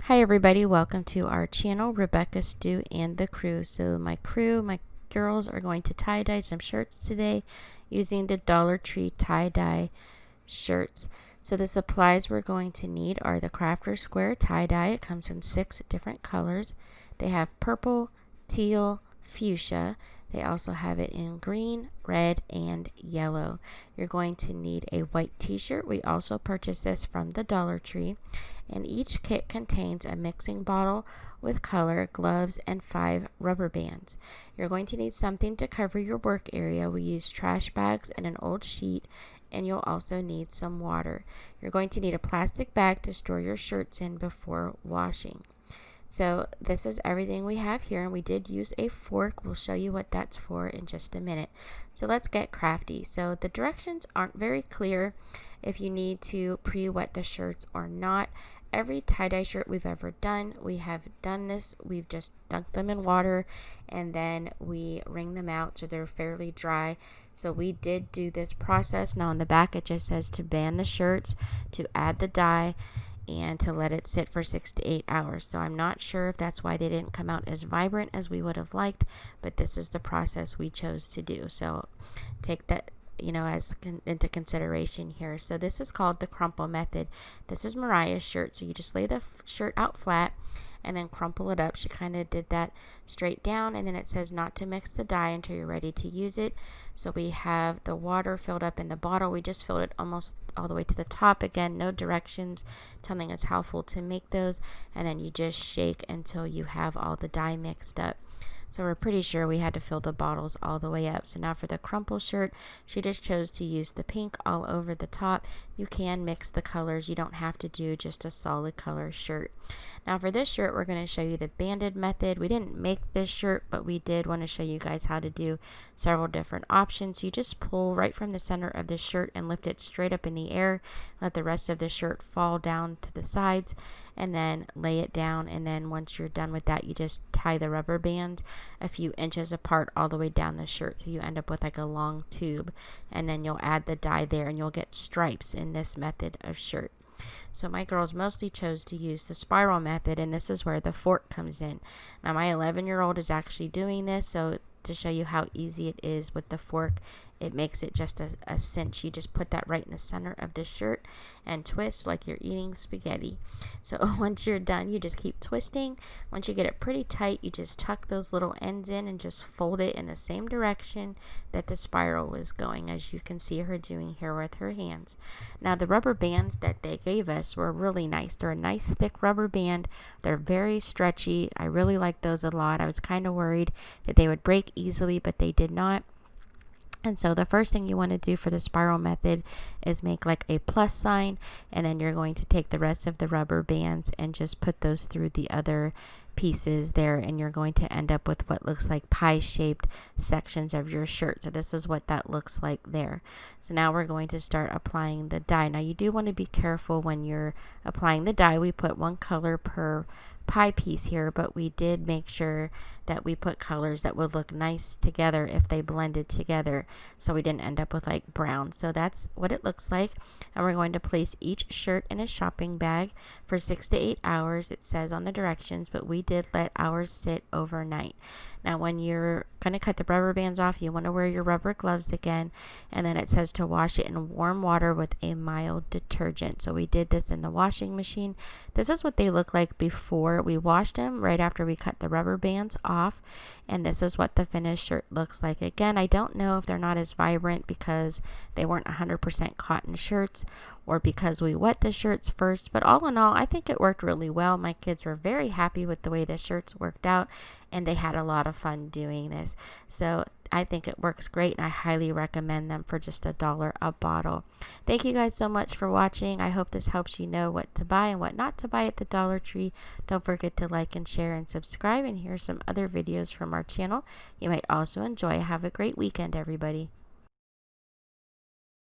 Hi everybody, welcome to our channel, Rebecca, Stu, and the crew. So my girls are going to tie-dye some shirts today using the Dollar Tree tie-dye shirts. So the supplies we're going to need are the Crafter Square tie-dye. It comes in 6 different colors. They have purple, teal, fuchsia. They also have it in green, red, and yellow. You're going to need a white t-shirt. We also purchased this from the Dollar Tree. And each kit contains a mixing bottle with color, gloves, and 5 rubber bands. You're going to need something to cover your work area. We use trash bags and an old sheet, and you'll also need some water. You're going to need a plastic bag to store your shirts in before washing. So this is everything we have here, and we did use a fork. We'll show you what that's for in just a minute. So let's get crafty. So the directions aren't very clear if you need to pre-wet the shirts or not. Every tie-dye shirt we've ever done, we have done this. We've just dunked them in water and then we wring them out so they're fairly dry. So we did do this process. Now on the back it just says to band the shirts, to add the dye, and to let it sit for 6 to 8 hours. So I'm not sure if that's why they didn't come out as vibrant as we would have liked, but this is the process we chose to do. So take that into consideration here. So this is called the crumple method. This is Mariah's shirt. So you just lay the shirt out flat and then crumple it up. She kind of did that straight down, and then it says not to mix the dye until you're ready to use it. So we have the water filled up in the bottle. We just filled it almost all the way to the top. Again, no directions telling us how full to make those, and then you just shake until you have all the dye mixed up. So we're pretty sure we had to fill the bottles all the way up. So now for the crumple shirt, she just chose to use the pink all over the top. You can mix the colors. You don't have to do just a solid color shirt. Now for this shirt, we're going to show you the banded method. We didn't make this shirt, but we did want to show you guys how to do several different options. You just pull right from the center of the shirt and lift it straight up in the air. Let the rest of the shirt fall down to the sides and then lay it down. And then once you're done with that, you just tie the rubber bands a few inches apart all the way down the shirt. So you end up with like a long tube, and then you'll add the dye there and you'll get stripes in this method of shirt. So my girls mostly chose to use the spiral method, and this is where the fork comes in. Now my 11-year-old is actually doing this, so to show you how easy it is with the fork, it makes it just a cinch. You just put that right in the center of the shirt and twist like you're eating spaghetti. So once you're done, you just keep twisting. Once you get it pretty tight, you just tuck those little ends in and just fold it in the same direction that the spiral was going, as you can see her doing here with her hands. Now the rubber bands that they gave us were really nice. They're a nice thick rubber band. They're very stretchy. I really like those a lot. I was kind of worried that they would break easily, but they did not. And so the first thing you want to do for the spiral method is make like a plus sign, and then you're going to take the rest of the rubber bands and just put those through the other pieces there, and you're going to end up with what looks like pie-shaped sections of your shirt. So this is what that looks like there. So now we're going to start applying the dye. Now you do want to be careful when you're applying the dye. We put one color per pie piece here, but we did make sure that we put colors that would look nice together if they blended together, so we didn't end up with like brown. So that's what it looks like, and we're going to place each shirt in a shopping bag for 6 to 8 hours. It says on the directions, but we did let ours sit overnight. Now when you're going to cut the rubber bands off, you want to wear your rubber gloves again, and then it says to wash it in warm water with a mild detergent. So we did this in the washing machine. This is what they look like before we washed them, right after we cut the rubber bands off, and this is what the finished shirt looks like. Again, I don't know if they're not as vibrant because they weren't 100% cotton shirts, or because we wet the shirts first, but all in all, I think it worked really well. My kids were very happy with the way the shirts worked out, and they had a lot of fun doing this. So I think it works great, and I highly recommend them for just $1 a bottle. Thank you guys so much for watching. I hope this helps you know what to buy and what not to buy at the Dollar Tree. Don't forget to like and share and subscribe, and here's some other videos from our channel you might also enjoy. Have a great weekend, everybody.